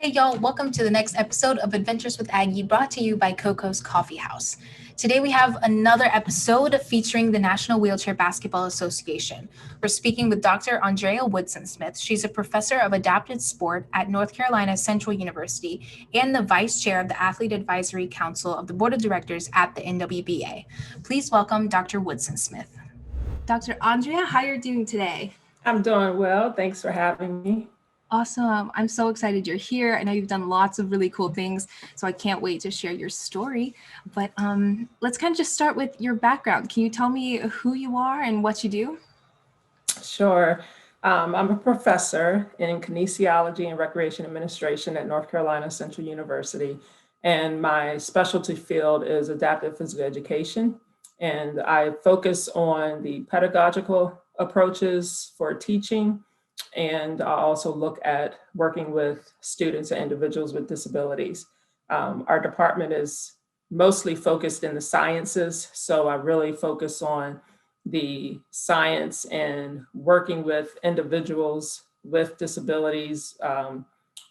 Hey y'all, welcome to the next episode of Adventures with Aggie, brought to you by Coco's Coffee House. Today we have another episode featuring the National Wheelchair Basketball Association. We're speaking with Dr. Andrea Woodson-Smith. She's a professor of adapted sport at North Carolina Central University and the vice chair of the Athlete Advisory Council of the Board of Directors at the NWBA. Please welcome Dr. Woodson-Smith. Dr. Andrea, how are you doing today? I'm doing well. Thanks for having me. Awesome. I'm so excited you're here. I know you've done lots of really cool things, so I can't wait to share your story. But let's kind of just start with your background. Can you tell me who you are and what you do? Sure. I'm a professor in Kinesiology and Recreation Administration at North Carolina Central University. And my specialty field is adaptive physical education. And I focus on the pedagogical approaches for teaching. And I also look at working with students and individuals with disabilities. Our department is mostly focused in the sciences, so I really focus on the science and working with individuals with disabilities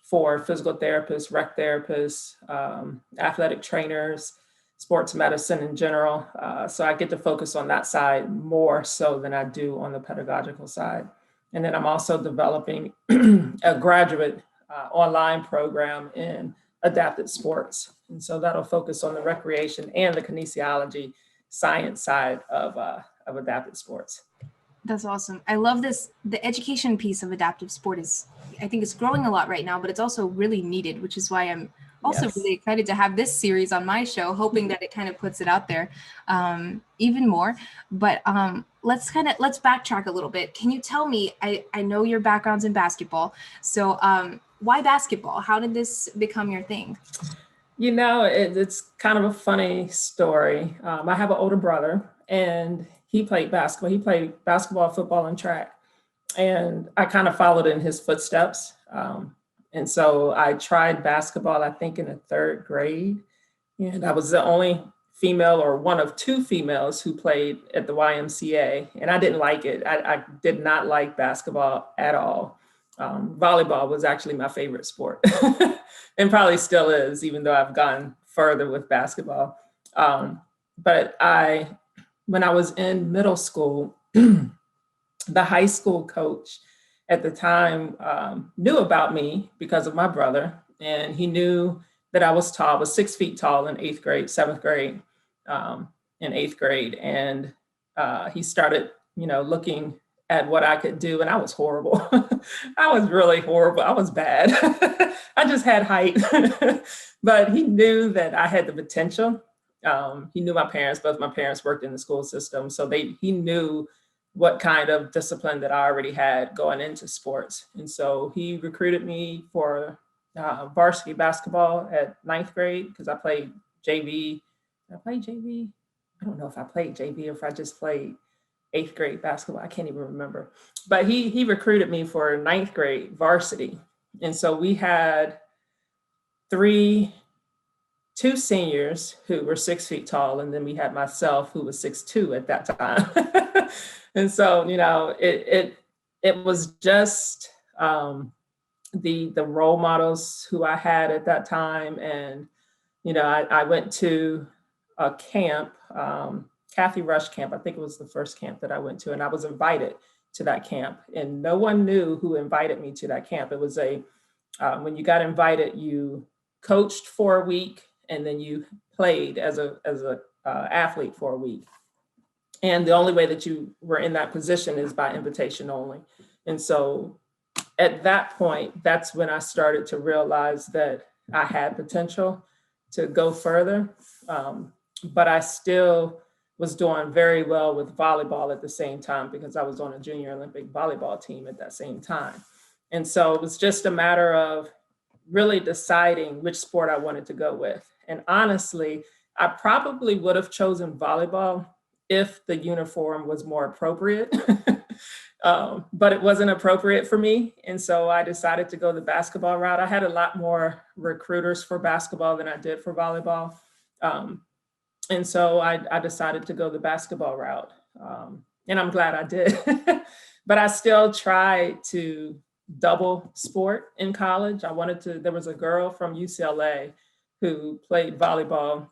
for physical therapists, rec therapists, athletic trainers, sports medicine in general. So I get to focus on that side more so than I do on the pedagogical side. And then I'm also developing a graduate online program in adapted sports. And so that'll focus on the recreation and the kinesiology science side of adapted sports. That's awesome. I love this. The education piece of adaptive sport I think it's growing a lot right now, but it's also really needed, which is why I'm also really excited to have this series on my show, hoping that it kind of puts it out there even more. But let's backtrack a little bit. Can you tell me, I know your background's in basketball, so why basketball? How did this become your thing? You know, it's kind of a funny story. I have an older brother and he played basketball. He played basketball, football, and track. And I kind of followed in his footsteps. And so I tried basketball, I think in the third grade. And I was the only female or one of two females who played at the YMCA. And I didn't like it. I did not like basketball at all. Volleyball was actually my favorite sport and probably still is, even though I've gone further with basketball. But when I was in middle school, the high school coach at the time knew about me because of my brother. And he knew that I was tall. I was 6 feet tall in seventh grade, in eighth grade. And he started, looking at what I could do. And I was horrible. I was really horrible. I was bad. I just had height. But he knew that I had the potential. He knew my parents. Both my parents worked in the school system. So he knew what kind of discipline that I already had going into sports. And so he recruited me for varsity basketball at ninth grade because I played JV. Did I play JV? I don't know if I played JV or if I just played eighth grade basketball. I can't even remember. But he recruited me for ninth grade varsity. And so we had two seniors who were 6 feet tall, and then we had myself who was 6'2" at that time. And so, it was just the role models who I had at that time. And, I went to a camp, Kathy Rush camp. I think it was the first camp that I went to, and I was invited to that camp. And no one knew who invited me to that camp. It was when you got invited, you coached for a week, and then you played as a athlete for a week. And the only way that you were in that position is by invitation only. And so at that point, that's when I started to realize that I had potential to go further. But I still was doing very well with volleyball at the same time because I was on a junior Olympic volleyball team at that same time. And so it was just a matter of really deciding which sport I wanted to go with. And honestly, I probably would have chosen volleyball if the uniform was more appropriate, but it wasn't appropriate for me. And so I decided to go the basketball route. I had a lot more recruiters for basketball than I did for volleyball. And so I decided to go the basketball route. And I'm glad I did. But I still tried to double sport in college. There was a girl from UCLA who played volleyball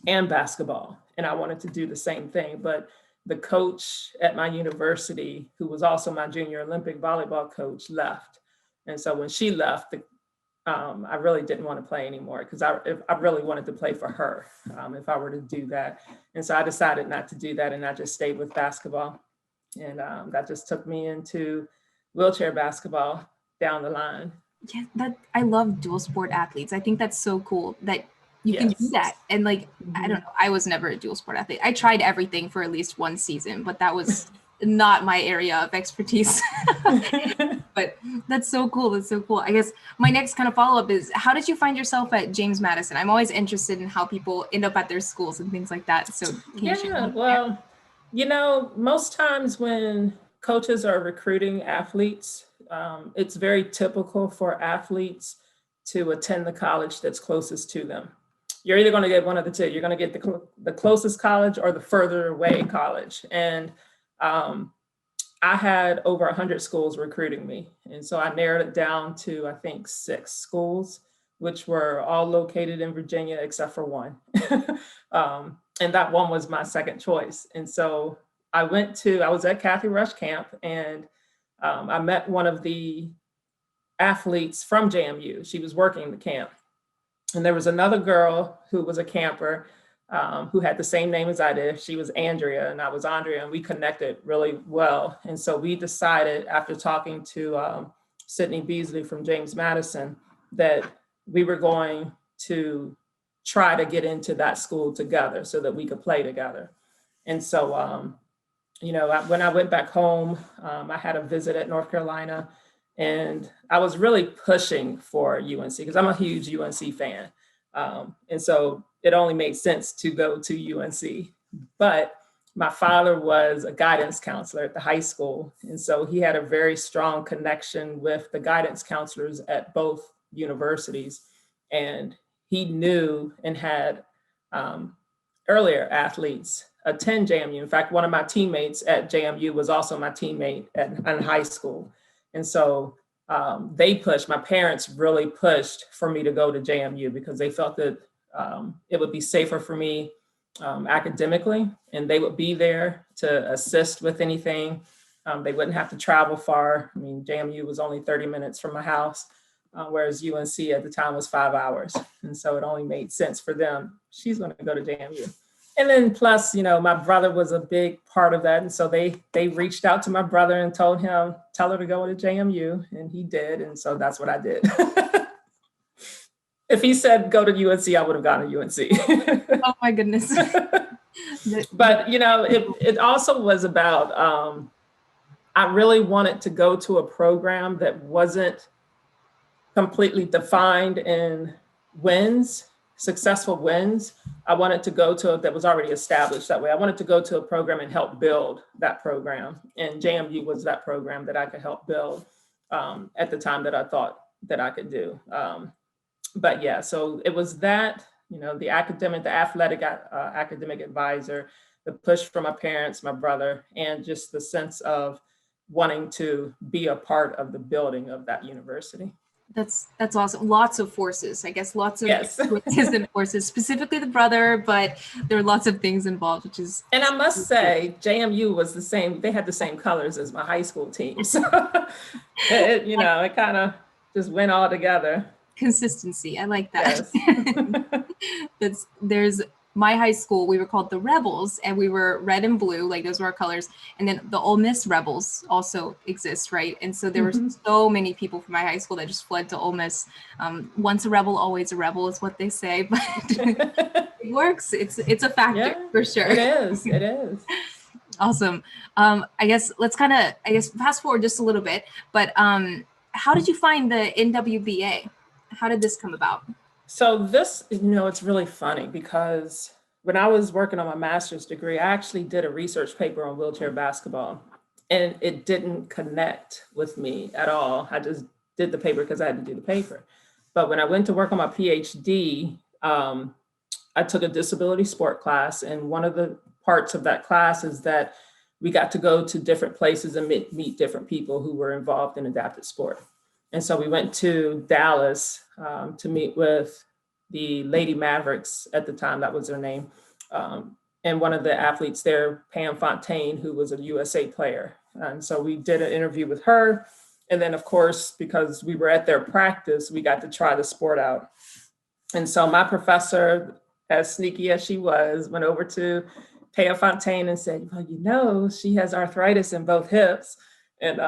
and basketball, and I wanted to do the same thing. But the coach at my university, who was also my junior Olympic volleyball coach, left. And so when she left, I really didn't want to play anymore, because I really wanted to play for her if I were to do that. And so I decided not to do that, and I just stayed with basketball. And that just took me into wheelchair basketball down the line. Yeah, I love dual sport athletes. I think that's so cool that you can do that. And like, I don't know, I was never a dual sport athlete. I tried everything for at least one season, but that was not my area of expertise. But that's so cool. That's so cool. I guess my next kind of follow-up is, how did you find yourself at James Madison? I'm always interested in how people end up at their schools and things like that. So can you share? Well, most times when coaches are recruiting athletes, it's very typical for athletes to attend the college that's closest to them. You're either going to get one of the two. You're going to get the closest college or the further away college. And I had over 100 schools recruiting me. And so I narrowed it down to, I think, 6 schools, which were all located in Virginia except for one. And that one was my second choice. And so I was at Kathy Rush Camp, and I met one of the athletes from JMU. She was working the camp. And there was another girl who was a camper who had the same name as I did. She was Andrea, and I was Andrea, and we connected really well. And so we decided, after talking to Sydney Beasley from James Madison, that we were going to try to get into that school together so that we could play together. And so, when I went back home, I had a visit at North Carolina, and I was really pushing for UNC because I'm a huge UNC fan. And so it only made sense to go to UNC. But my father was a guidance counselor at the high school. And so he had a very strong connection with the guidance counselors at both universities. And he knew and had earlier athletes attend JMU. In fact, one of my teammates at JMU was also my teammate in high school. And so my parents really pushed for me to go to JMU because they felt that it would be safer for me academically, and they would be there to assist with anything. They wouldn't have to travel far. I mean, JMU was only 30 minutes from my house, whereas UNC at the time was 5 hours. And so it only made sense for them. She's going to go to JMU. And then plus, my brother was a big part of that. And so they reached out to my brother and told him, tell her to go to JMU. And he did. And so that's what I did. If he said go to UNC, I would have gone to UNC. Oh my goodness. But, it also was about, I really wanted to go to a program that wasn't completely defined in successful wins. I wanted to go to that was already established that way. I wanted to go to a program and help build that program. And JMU was that program that I could help build at the time that I thought that I could do. But yeah, so it was that, the athletic academic advisor, the push from my parents, my brother, and just the sense of wanting to be a part of the building of that university. That's awesome. Lots of forces, I guess, lots of yes. forces, specifically the brother, but there are lots of things involved, which is. And I must say, JMU was the same. They had the same colors as my high school team. So it kind of just went all together. Consistency. I like that. Yes. There's my high school, we were called the Rebels, and we were red and blue, like those were our colors. And then the Ole Miss Rebels also exist, right? And so there were so many people from my high school that just fled to Ole Miss. Once a rebel, always a rebel is what they say, but it works. It's a factor for sure. It is. Awesome. I guess let's fast forward just a little bit, but how did you find the NWBA? How did this come about? So this, it's really funny because when I was working on my master's degree, I actually did a research paper on wheelchair basketball, and it didn't connect with me at all. I just did the paper because I had to do the paper. But when I went to work on my PhD, I took a disability sport class, and one of the parts of that class is that we got to go to different places and meet different people who were involved in adapted sport. And so we went to Dallas to meet with the Lady Mavericks at the time, that was their name. And one of the athletes there, Pam Fontaine, who was a USA player. And so we did an interview with her. And then, of course, because we were at their practice, we got to try the sport out. And so my professor, as sneaky as she was, went over to Pam Fontaine and said, well, you know, she has arthritis in both hips. And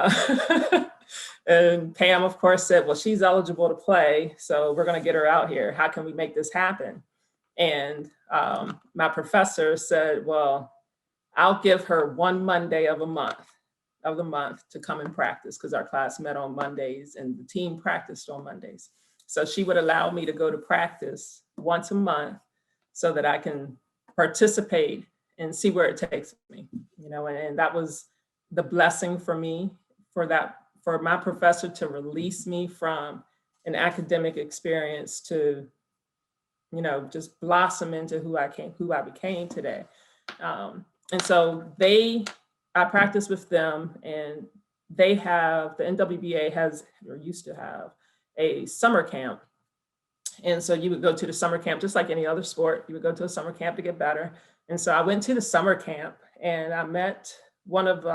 and Pam, of course, said, well, she's eligible to play, so we're going to get her out here. How can we make this happen? And my professor said, well, I'll give her one Monday of the month to come and practice, because our class met on Mondays and the team practiced on Mondays. So she would allow me to go to practice once a month so that I can participate and see where it takes me, you know, and that was the blessing for me, for my professor to release me from an academic experience to, you know, just blossom into who I became today. And so I practiced with them, and the NWBA has, or used to have, a summer camp. And so you would go to the summer camp, just like any other sport, you would go to a summer camp to get better. And so I went to the summer camp, and I met one of,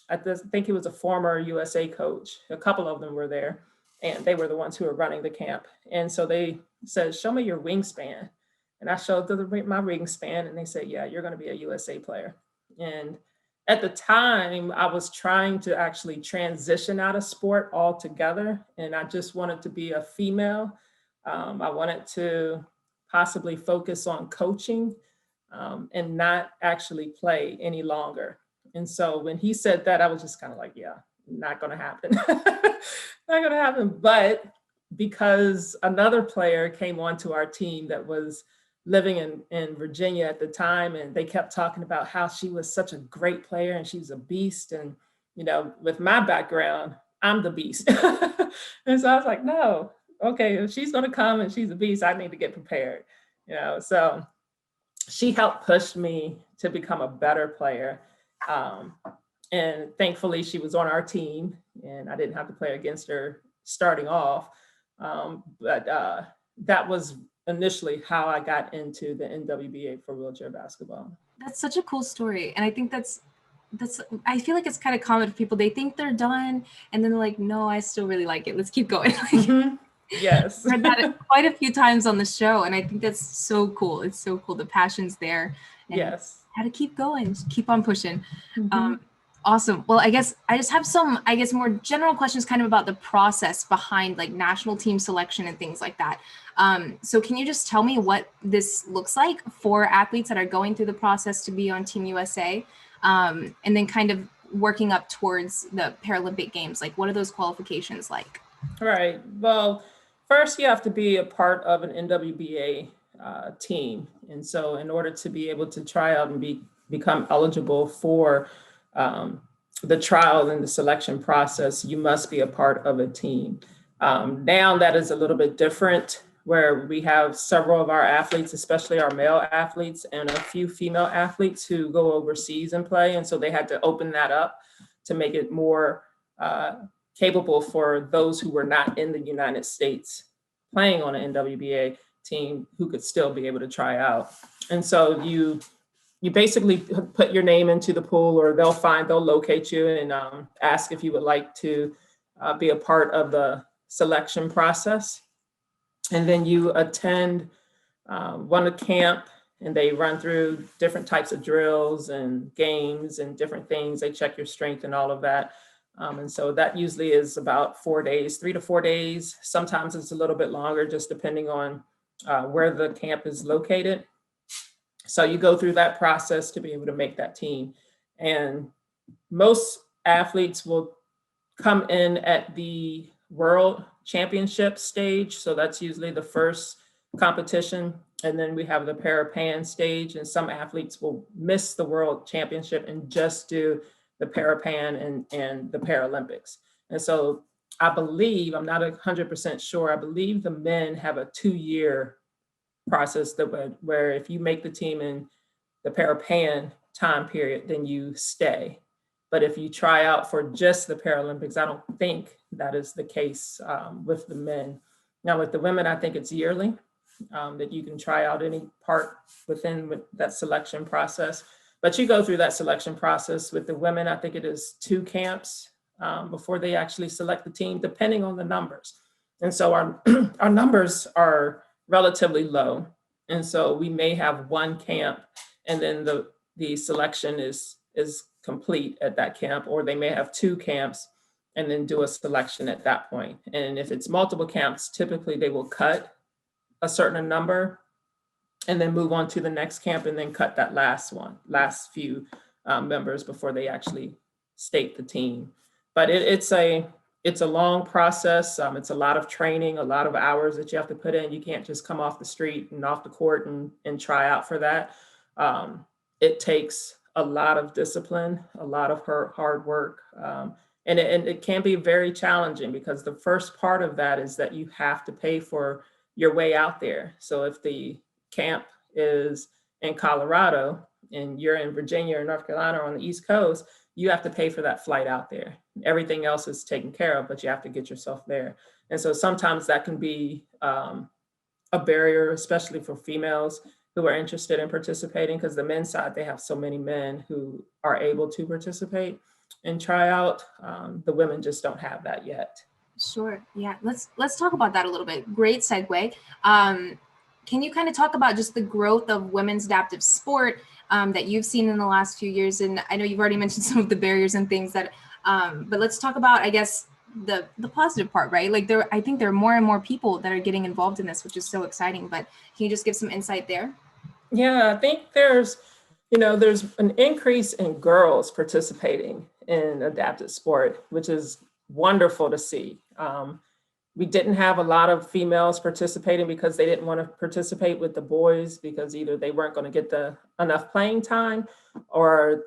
I think he was a former USA coach. A couple of them were there, and they were the ones who were running the camp. And so they said, show me your wingspan. And I showed them my wingspan, and they said, yeah, you're going to be a USA player. And at the time, I was trying to actually transition out of sport altogether, and I just wanted to be a female. I wanted to possibly focus on coaching and not actually play any longer. And so when he said that, I was just kind of like, yeah, not going to happen. Not going to happen. But because another player came onto our team that was living in Virginia at the time, and they kept talking about how she was such a great player and she was a beast. And, you know, with my background, I'm the beast. And so I was like, no, okay, if she's going to come and she's a beast, I need to get prepared, you know. So she helped push me to become a better player. And thankfully she was on our team, and I didn't have to play against her starting off. But that was initially how I got into the NWBA for wheelchair basketball. That's such a cool story. And I think that's, I feel like it's kind of common for people. They think they're done, and then they're like, no, I still really like it. Let's keep going. Mm-hmm. Yes. I've heard that quite a few times on the show, and I think that's so cool. It's so cool. The passion's there. And yes. How to keep going, just keep on pushing. Mm-hmm. Awesome. Well, I guess I just have some, more general questions kind of about the process behind like national team selection and things like that. So can you just tell me what this looks like for athletes that are going through the process to be on Team USA, and then kind of working up towards the Paralympic Games? Like, what are those qualifications like? Right. Well, first you have to be a part of an NWBA team. And so in order to be able to try out and become eligible for the trial and the selection process, you must be a part of a team. Now that is a little bit different, where we have several of our athletes, especially our male athletes, and a few female athletes who go overseas and play. And so they had to open that up to make it more capable for those who were not in the United States playing on an NWBA team who could still be able to try out. And so you basically put your name into the pool, or they'll locate you and ask if you would like to be a part of the selection process. And then you attend one camp, and they run through different types of drills and games and different things. They check your strength and all of that. And so that usually is about 4 days, 3 to 4 days. Sometimes it's a little bit longer, just depending on where the camp is located. So you go through that process to be able to make that team. And most athletes will come in at the World Championship stage. So that's usually the first competition. And then we have the Parapan stage, and some athletes will miss the World Championship and just do the Parapan and the Paralympics. And so I believe, I'm not 100% sure, I believe the men have a 2-year process where if you make the team in the Parapan, time period, then you stay. But if you try out for just the Paralympics, I don't think that is the case with the men. Now with the women, I think it's yearly, that you can try out any part within that selection process. But you go through that selection process. With the women, I think it is 2 camps before they actually select the team, depending on the numbers. And so our numbers are relatively low. And so we may have 1 camp and then the selection is complete at that camp, or they may have 2 camps and then do a selection at that point. And if it's multiple camps, typically they will cut a certain number and then move on to the next camp and then cut that last few members before they actually state the team. But it's a long process. It's a lot of training, a lot of hours that you have to put in. You can't just come off the street and off the court and try out for that. It takes a lot of discipline, a lot of hard work. And it can be very challenging because the first part of that is that you have to pay for your way out there. So if the camp is in Colorado and you're in Virginia or North Carolina or on the East Coast, you have to pay for that flight out there. Everything else is taken care of, but you have to get yourself there. And so sometimes that can be a barrier, especially for females who are interested in participating, because the men's side, they have so many men who are able to participate and try out. The women just don't have that yet. Sure. Yeah. Let's talk about that a little bit. Great segue. Can you kind of talk about just the growth of women's adaptive sport that you've seen in the last few years? And I know you've already mentioned some of the barriers and things that, but let's talk about, I guess, the positive part, right? Like I think there are more and more people that are getting involved in this, which is so exciting. But can you just give some insight there? Yeah, I think there's an increase in girls participating in adaptive sport, which is wonderful to see. We didn't have a lot of females participating because they didn't want to participate with the boys because either they weren't going to get enough playing time or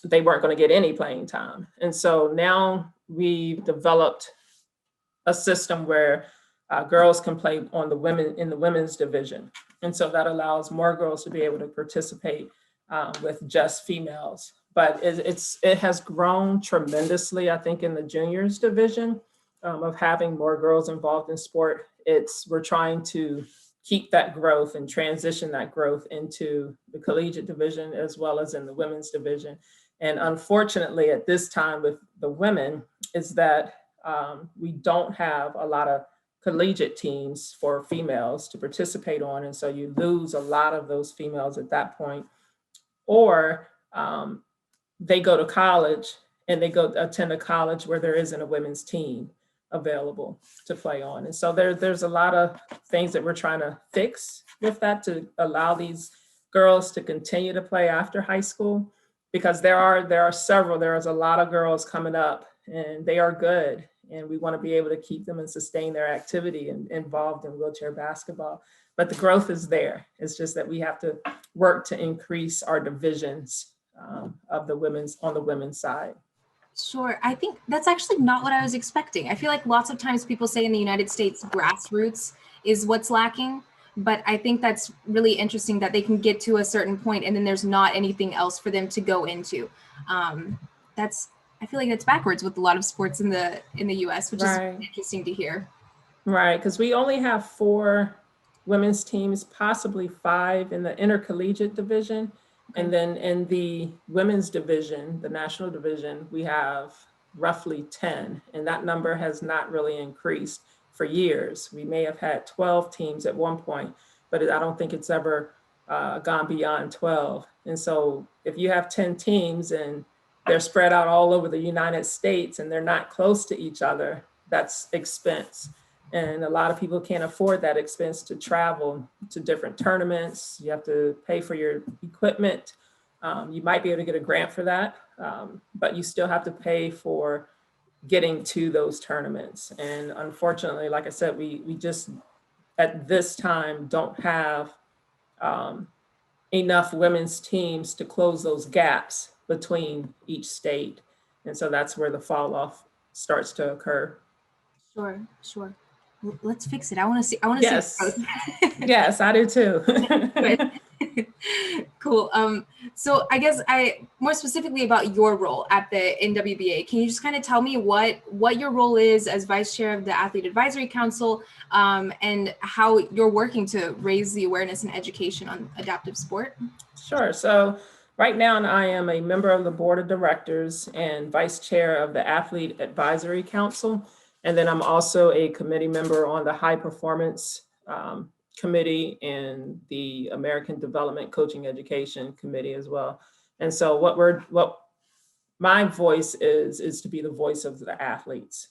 they weren't going to get any playing time. And so now we've developed a system where girls can play in the women's division. And so that allows more girls to be able to participate with just females. But it has grown tremendously, I think, in the juniors division of having more girls involved in sport. We're trying to keep that growth and transition that growth into the collegiate division as well as in the women's division. And unfortunately, at this time with the women, is that we don't have a lot of collegiate teams for females to participate on. And so you lose a lot of those females at that point. Or they go to college and they go attend a college where there isn't a women's team available to play on. And so there's a lot of things that we're trying to fix with that to allow these girls to continue to play after high school, because there's a lot of girls coming up and they are good. And we want to be able to keep them and sustain their activity and involved in wheelchair basketball. But the growth is there. It's just that we have to work to increase our divisions on the women's side. Sure. I think that's actually not what I was expecting. I feel like lots of times people say in the United States, grassroots is what's lacking. But I think that's really interesting that they can get to a certain point and then there's not anything else for them to go into. I feel like that's backwards with a lot of sports in the US, which is interesting to hear. Right, because we only have 4 women's teams, possibly 5 in the intercollegiate division. Okay. And then in the women's division, the national division, we have roughly 10. And that number has not really increased for years. We may have had 12 teams at one point, but I don't think it's ever gone beyond 12. And so if you have 10 teams and they're spread out all over the United States and they're not close to each other, that's expense. And a lot of people can't afford that expense to travel to different tournaments. You have to pay for your equipment. You might be able to get a grant for that, but you still have to pay for getting to those tournaments. And unfortunately, like I said, we just at this time don't have enough women's teams to close those gaps between each state. And so that's where the fall off starts to occur. Sure. Let's fix it. I want to see. Yes, I do too. Cool. So I guess more specifically about your role at the NWBA, can you just kind of tell me what your role is as vice chair of the Athlete Advisory Council, and how you're working to raise the awareness and education on adaptive sport? Sure. So right now I am a member of the board of directors and vice chair of the Athlete Advisory Council. And then I'm also a committee member on the high performance committee and the American Development Coaching Education Committee as well. And so what my voice is to be the voice of the athletes.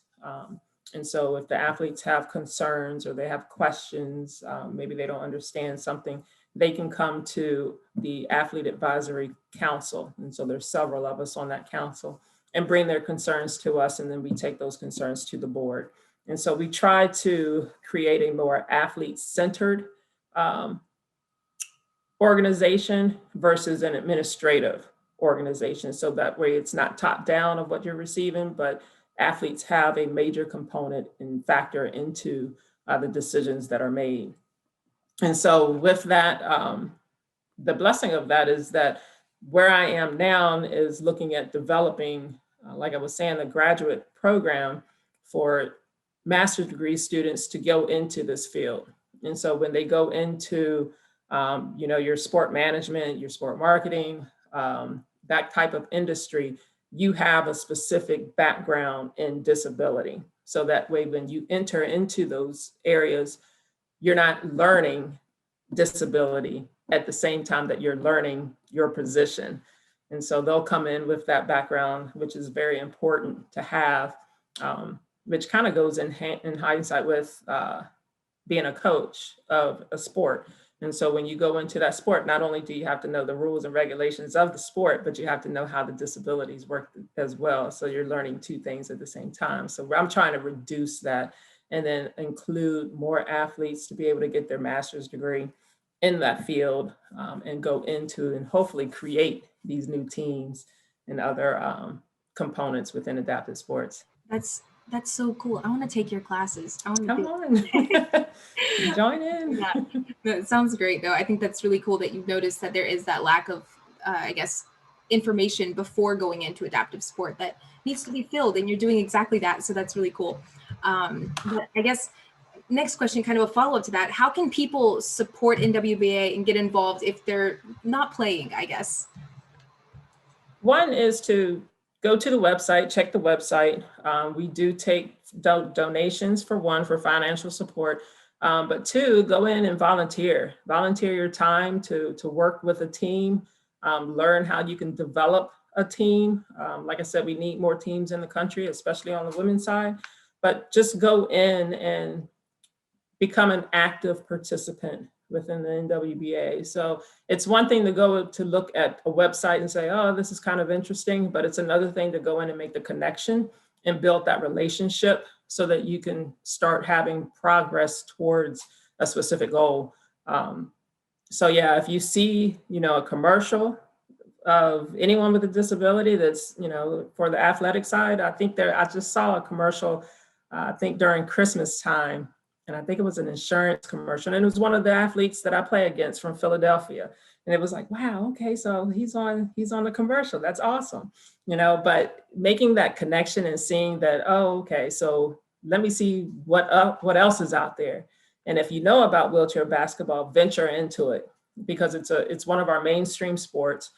And so if the athletes have concerns or they have questions, maybe they don't understand something, they can come to the Athlete Advisory Council. And so there's several of us on that council, and bring their concerns to us. And then we take those concerns to the board. And so we try to create a more athlete-centered organization versus an administrative organization. So that way it's not top down of what you're receiving, but athletes have a major component and factor into the decisions that are made. And so with that, the blessing of that is that where I am now is looking at developing, like I was saying, the graduate program for master's degree students to go into this field. And so when they go into, your sport management, your sport marketing, that type of industry, you have a specific background in disability. So that way, when you enter into those areas, you're not learning disability at the same time that you're learning your position. And so they'll come in with that background, which is very important to have, which kind of goes in hindsight with being a coach of a sport. And so when you go into that sport, not only do you have to know the rules and regulations of the sport, but you have to know how the disabilities work as well. So you're learning two things at the same time. So I'm trying to reduce that and then include more athletes to be able to get their master's degree in that field, and go into and hopefully create these new teams and other components within adaptive sports. That's so cool. I want to take your classes. Come on, join in. Yeah, that sounds great though. I think that's really cool that you've noticed that there is that lack of, information before going into adaptive sport that needs to be filled, and you're doing exactly that. So that's really cool. But I guess next question, kind of a follow-up to that, how can people support NWBA and get involved if they're not playing, I guess? One is to go to the website, check the website. We do take donations for financial support, but two, go in and volunteer your time to work with a team, learn how you can develop a team. Like I said, we need more teams in the country, especially on the women's side, but just go in and become an active participant within the NWBA. So it's one thing to go to look at a website and say, oh, this is kind of interesting, but it's another thing to go in and make the connection and build that relationship so that you can start having progress towards a specific goal. So yeah, if you see, a commercial of anyone with a disability that's, for the athletic side, I just saw a commercial, I think during Christmas time, and I think it was an insurance commercial, and it was one of the athletes that I play against from Philadelphia. And it was like, wow, okay, so he's on the commercial. That's awesome. But making that connection and seeing that, oh, okay, so let me see what else is out there. And if you know about wheelchair basketball, venture into it, because it's one of our mainstream sports.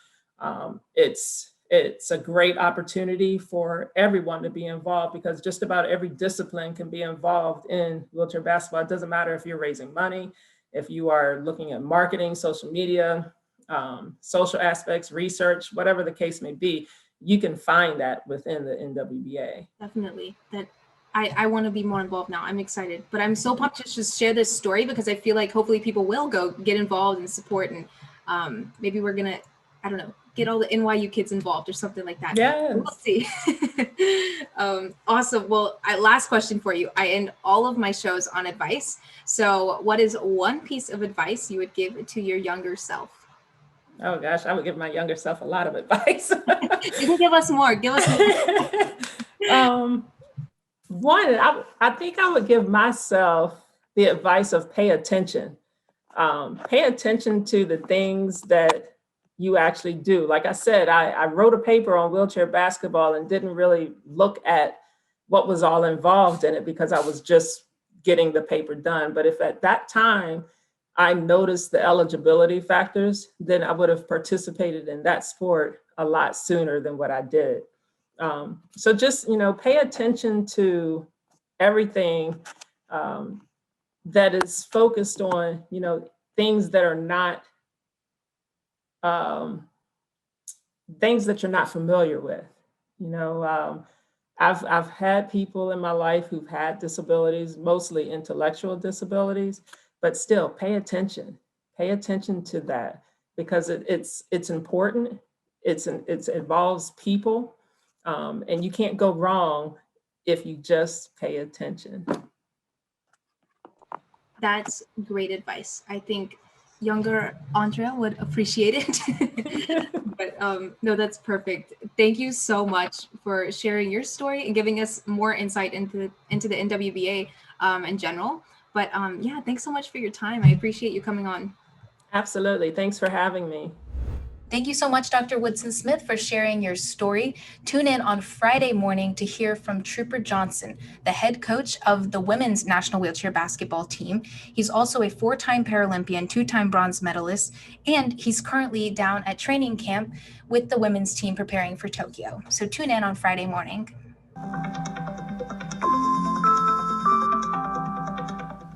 It's a great opportunity for everyone to be involved, because just about every discipline can be involved in wheelchair basketball. It doesn't matter if you're raising money, if you are looking at marketing, social media, social aspects, research, whatever the case may be, you can find that within the NWBA. Definitely. I want to be more involved now. I'm excited, but I'm so pumped to just share this story, because I feel like hopefully people will go get involved and support, and maybe we're going to, I don't know, get all the NYU kids involved or something like that. Yes. We'll see. Awesome. Well, last question for you. I end all of my shows on advice. So what is one piece of advice you would give to your younger self? Oh gosh, I would give my younger self a lot of advice. You can give us more. One, I think I would give myself the advice of pay attention Pay attention to the things that you actually do. Like I said, I wrote a paper on wheelchair basketball and didn't really look at what was all involved in it because I was just getting the paper done. But if at that time I noticed the eligibility factors, then I would have participated in that sport a lot sooner than what I did. So just, pay attention to everything that is focused on, things that are not things that you're not familiar with. I've had people in my life who've had disabilities, mostly intellectual disabilities, but still pay attention. Pay attention to that because it's important. It involves people, and you can't go wrong if you just pay attention. That's great advice. I think younger Andrea would appreciate it. But no, that's perfect. Thank you so much for sharing your story and giving us more insight into the NWBA in general. But yeah, thanks so much for your time. I appreciate you coming on. Absolutely. Thanks for having me. Thank you so much, Dr. Woodson-Smith, for sharing your story. Tune in on Friday morning to hear from Trooper Johnson, the head coach of the women's national wheelchair basketball team. He's also a 4-time Paralympian, 2-time bronze medalist, and he's currently down at training camp with the women's team preparing for Tokyo. So tune in on Friday morning.